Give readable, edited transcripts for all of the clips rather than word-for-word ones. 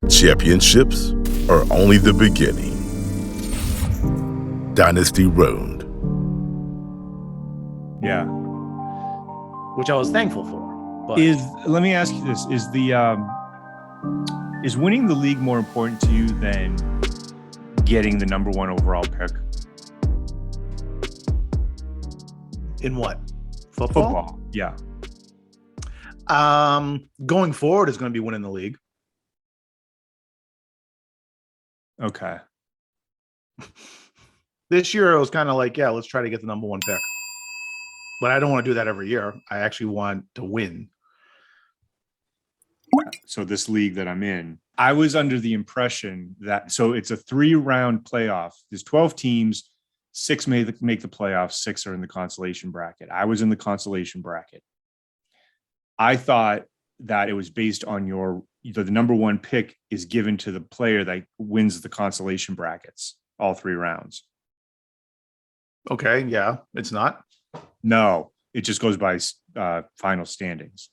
Championships are only the beginning. Dynasty Road. Yeah. Which I was thankful for. But Let me ask you this. Is winning the league more important to you than getting the number 1 overall pick? in what? Football? Yeah. Going forward is going to be winning the league. Okay. This year it was kind of like, yeah, let's try to get the number 1 pick. But I don't want to do that every year. I actually want to win. So this league that I'm in, I was under the impression that, so it's a 3-round playoff. There's 12 teams, 6 make the playoffs, 6 are in the consolation bracket. I was in the consolation bracket. I thought that it was based on the number 1 pick is given to the player that wins the consolation brackets, all 3 rounds. Okay, yeah, it's not. No, it just goes by final standings.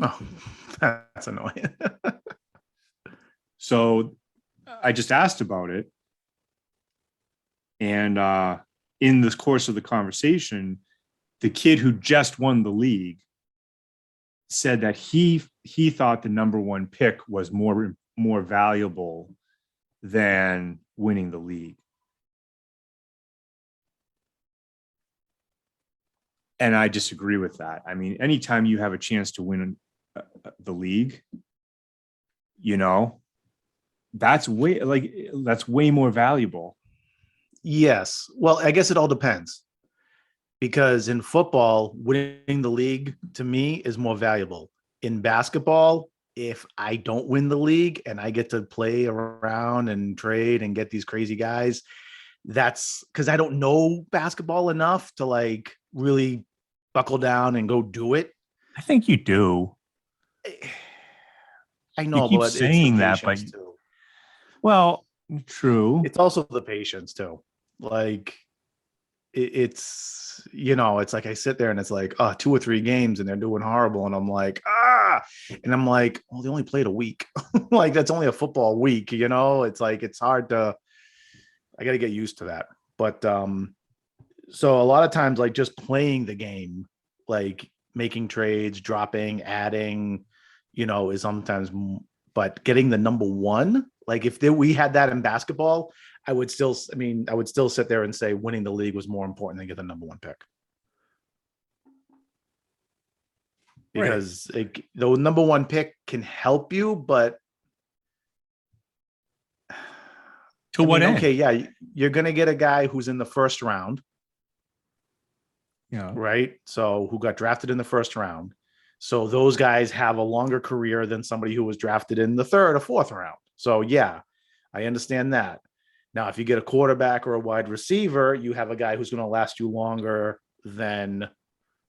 Oh, that's annoying. So I just asked about it. And in the course of the conversation, the kid who just won the league said that he thought the number 1 pick was more valuable than winning the league. And I disagree with that. I mean, anytime you have a chance to win the league, that's way more valuable. Yes. Well, I guess it all depends. Because in football, winning the league to me is more valuable. In basketball, if I don't win the league and I get to play around and trade and get these crazy guys, that's because I don't know basketball enough to like really buckle down and go do it. I think you do. I know, you keep but saying it's that, but too. Well, true. It's also the patience too. Like it's it's like I sit there and it's like 2 or 3 games and they're doing horrible and I'm like and I'm like, well, they only played a week. Like that's only a football week. It's like it's hard to. I got to get used to that. But so a lot of times, like just playing the game, like making trades, dropping, adding, is sometimes. But getting the number 1, like if we had that in basketball, I would still sit there and say winning the league was more important than get the number 1 pick. Because the number 1 pick can help you, but to what end? Okay, yeah, you're going to get a guy who's in the first round. Yeah. Right? So who got drafted in the first round. So those guys have a longer career than somebody who was drafted in the 3rd or 4th round. So yeah, I understand that. Now, if you get a quarterback or a wide receiver, you have a guy who's going to last you longer than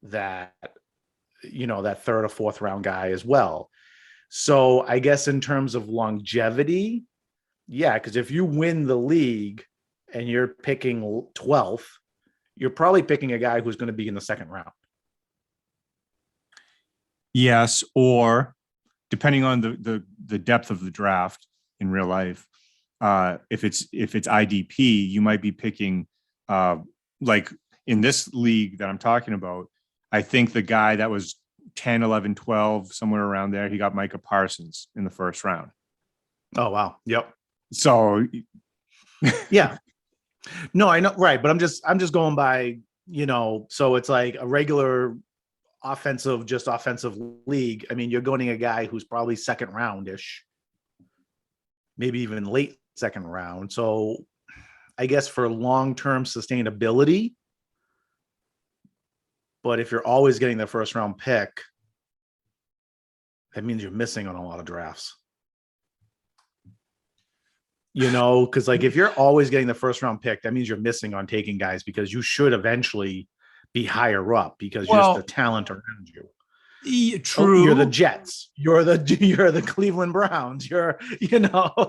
that, that 3rd or 4th round guy as well. So I guess in terms of longevity, yeah, because if you win the league and you're picking 12th, you're probably picking a guy who's going to be in the 2nd round. Yes, or depending on the depth of the draft in real life, if it's IDP, you might be picking like in this league that I'm talking about. I think the guy that was 10, 11, 12, somewhere around there, he got Micah Parsons in the 1st round. Oh wow, yep. So yeah, no, I know, right? But I'm just going by So it's like a regular offensive league. I mean, you're going to a guy who's probably 2nd round-ish, maybe even late 2nd round. So I guess for long-term sustainability, but if you're always getting the 1st round pick, that means you're missing on a lot of drafts. Because like if you're always getting the 1st round pick, that means you're missing on taking guys because you should eventually be higher up because just the talent around you. True. You're the Jets. You're the Cleveland Browns. You're,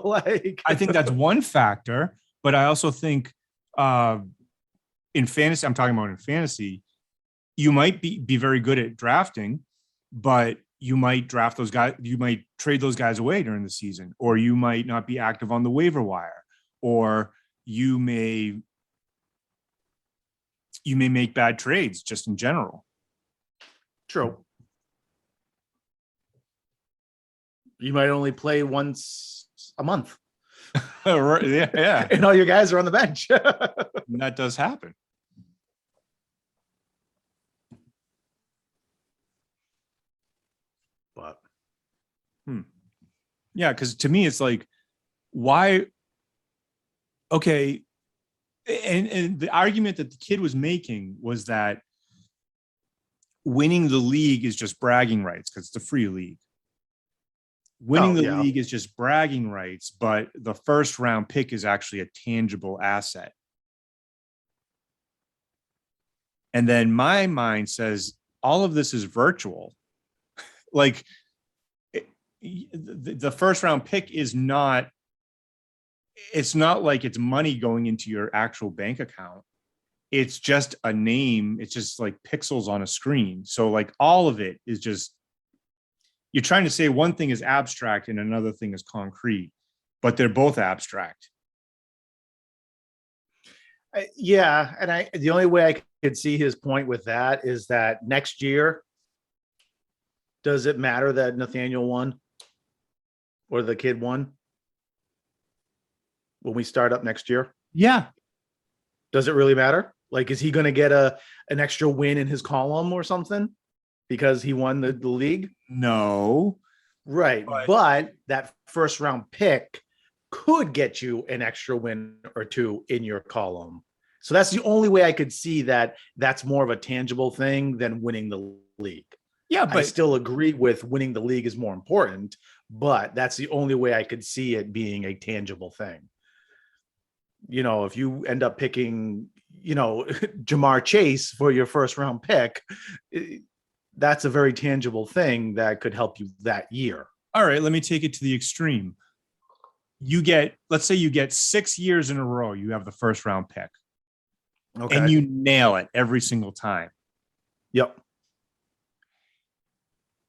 like. I think that's one factor, but I also think in fantasy, I'm talking about in fantasy, you might be very good at drafting, but you might draft those guys, you might trade those guys away during the season, or you might not be active on the waiver wire, or you may make bad trades just in general. True. You might only play once a month. Yeah. And all your guys are on the bench. And that does happen. But yeah, because to me, it's like, why? Okay. And the argument that the kid was making was that winning the league is just bragging rights because it's a free league. Winning the league is just bragging rights, but the first round pick is actually a tangible asset. And then my mind says all of this is virtual. Like the first round pick is not, it's not like it's money going into your actual bank account. It's just a name. It's just like pixels on a screen. So like all of it is just, you're trying to say one thing is abstract and another thing is concrete, but they're both abstract. Yeah. And the only way I could see his point with that is that next year, does it matter that Nathaniel won or the kid won when we start up next year? Yeah. Does it really matter? Like, is he going to get an extra win in his column or something because he won the league? No. Right. But that first round pick could get you an extra win or two in your column. So that's the only way I could see that that's more of a tangible thing than winning the league. Yeah, but I still agree with winning the league is more important, but that's the only way I could see it being a tangible thing. You know, if you end up picking, you know, Jamar Chase for your first round pick, that's a very tangible thing that could help you that year. All right, let me take it to the extreme. Let's say you get 6 years in a row, you have the first round pick. Okay. And you nail it every single time. Yep.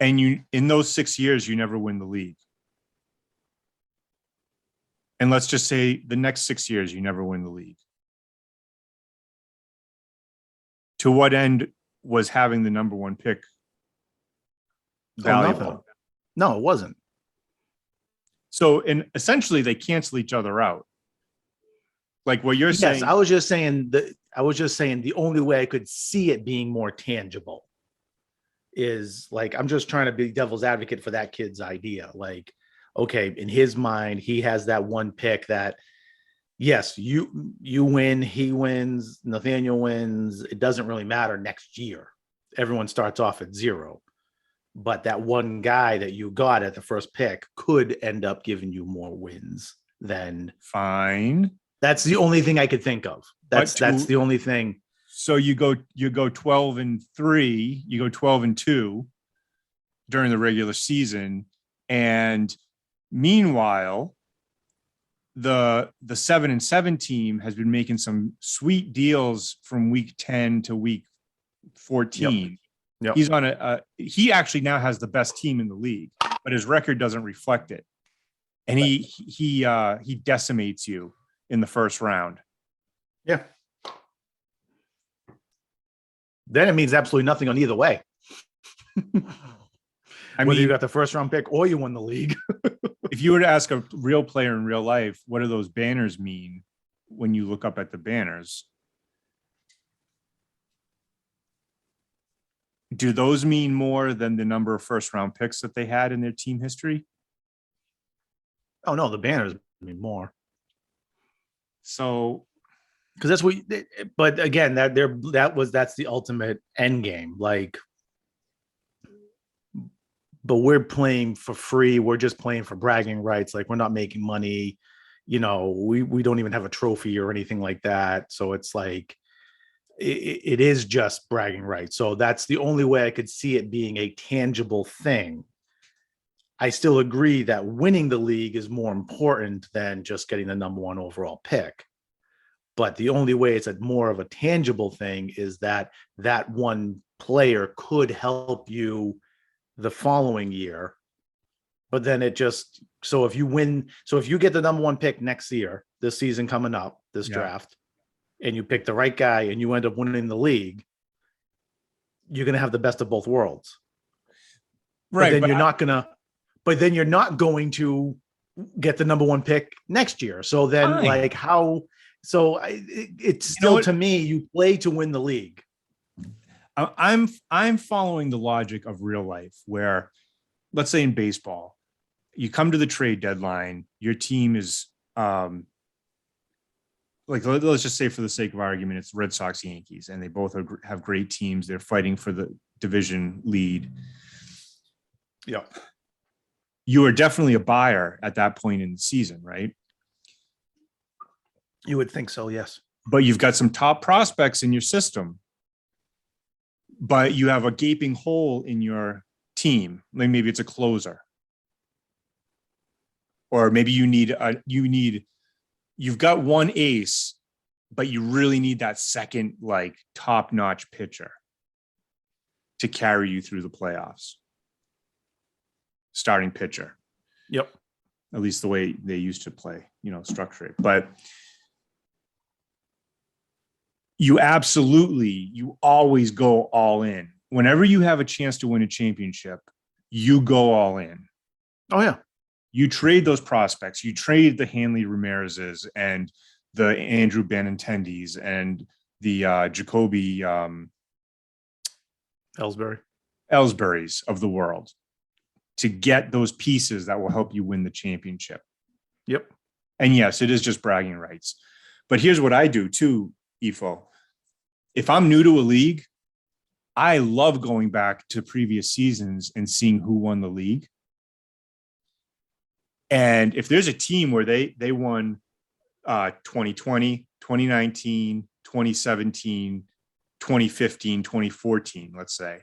And in those 6 years, you never win the league. And let's just say the next 6 years, you never win the league. To what end was having the number one pick valuable? No, it wasn't. So, and essentially they cancel each other out. Like what you're saying. Yes, I was just saying the only way I could see it being more tangible is like, I'm just trying to be devil's advocate for that kid's idea. Like, okay, in his mind, he has that one pick that, yes, you win, he wins, Nathaniel wins. It doesn't really matter next year. Everyone starts off at 0. But that one guy that you got at the first pick could end up giving you more wins than. Fine. That's the only thing I could think of. That's the only thing. So you go 12-3, you go 12-2 during the regular season. And meanwhile, the 7-7 team has been making some sweet deals from week 10 to week 14. Yep. He's on he actually now has the best team in the league, but his record doesn't reflect it. And he decimates you in the first round. Yeah. Then it means absolutely nothing on either way. Whether you got the first round pick or you won the league. If you were to ask a real player in real life, what do those banners mean when you look up at the banners? Do those mean more than the number of first round picks that they had in their team history? Oh no, the banners mean more. So, because that's what. But again, that's the ultimate end game. Like, but we're playing for free. We're just playing for bragging rights. Like, we're not making money. You know, we don't even have a trophy or anything like that. So it's like. It is just bragging rights. So that's the only way I could see it being a tangible thing. I still agree that winning the league is more important than just getting the number one overall pick. But the only way it's more of a tangible thing is that one player could help you the following year. But then if you get the number one pick next year, this season coming up, this draft, and you pick the right guy and you end up winning the league, you're going to have the best of both worlds. Right. But then you're not going to get the number one pick next year. So then it's still, to me, you play to win the league. I'm following the logic of real life where, let's say in baseball, you come to the trade deadline, your team is let's just say for the sake of argument, it's Red Sox, Yankees, and they both have great teams. They're fighting for the division lead. Yeah. You are definitely a buyer at that point in the season, right? You would think so, yes. But you've got some top prospects in your system, but you have a gaping hole in your team. Like maybe it's a closer, or maybe you've got one ace, but you really need that second, like, top-notch pitcher to carry you through the playoffs. Starting pitcher. Yep. At least the way they used to play, structure it. But you always go all in. Whenever you have a chance to win a championship, you go all in. Oh, yeah. You trade those prospects. You trade the Hanley Ramirez's and the Andrew Benintendis and the Jacoby Ellsbury's of the world to get those pieces that will help you win the championship. Yep. And yes, it is just bragging rights. But here's what I do too, EFO. If I'm new to a league, I love going back to previous seasons and seeing who won the league. And if there's a team where they won 2020, 2019, 2017, 2015, 2014, let's say.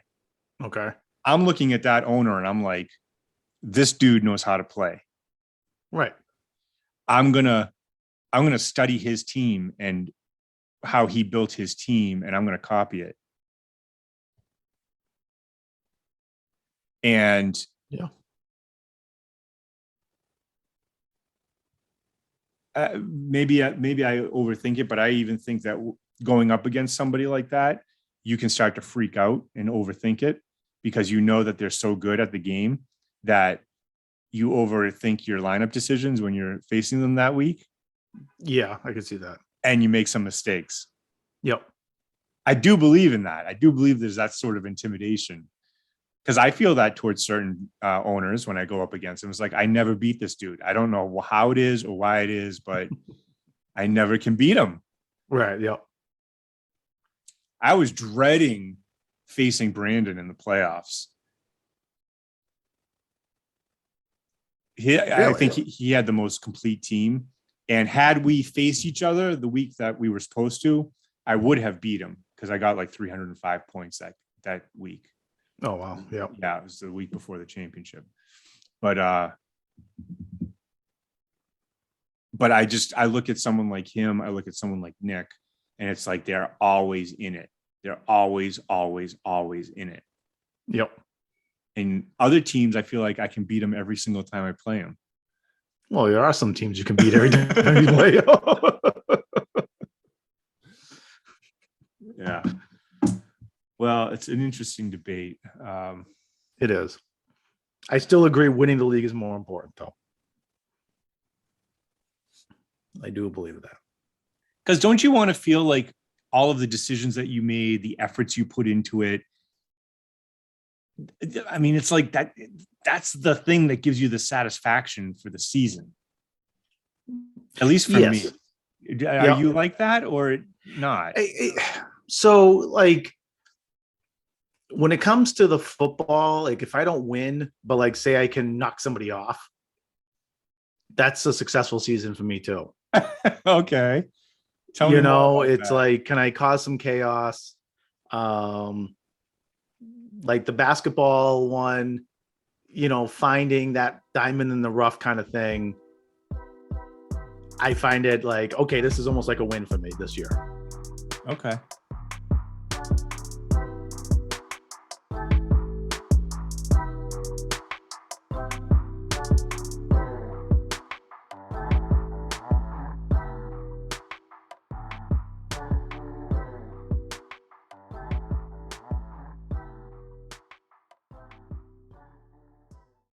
Okay. I'm looking at that owner and I'm like, this dude knows how to play. Right. I'm going to study his team and how he built his team, and I'm going to copy it. And yeah. Maybe I overthink it, but I even think that going up against somebody like that, you can start to freak out and overthink it because you know that they're so good at the game that you overthink your lineup decisions when you're facing them that week. Yeah, I can see that. And you make some mistakes. Yep. I do believe in that. I do believe there's that sort of intimidation. Because I feel that towards certain owners when I go up against them. It's like, I never beat this dude. I don't know how it is or why it is, but I never can beat him. Right. Yep. I was dreading facing Brandon in the playoffs. I think he had the most complete team. And had we faced each other the week that we were supposed to, I would have beat him because I got like 305 points that week. Oh, wow. Yeah. Yeah. It was the week before the championship. But I look at someone like him. I look at someone like Nick, and it's like, they're always in it. They're always, always, always in it. Yep. And other teams, I feel like I can beat them every single time I play them. Well, there are some teams you can beat every time you play. Yeah. Well, it's an interesting debate. It is. I still agree winning the league is more important, though. I do believe that. Because don't you want to feel like all of the decisions that you made, the efforts you put into it, I mean, it's like that's the thing that gives you the satisfaction for the season. At least for me. Are you like that or not? So, like, when it comes to the football, like, if I don't win, but like, say I can knock somebody off, that's a successful season for me too. Okay. Tell me more about that. Like, can I cause some chaos? Like the basketball one, finding that diamond in the rough kind of thing. I find it like, okay, this is almost like a win for me this year. Okay.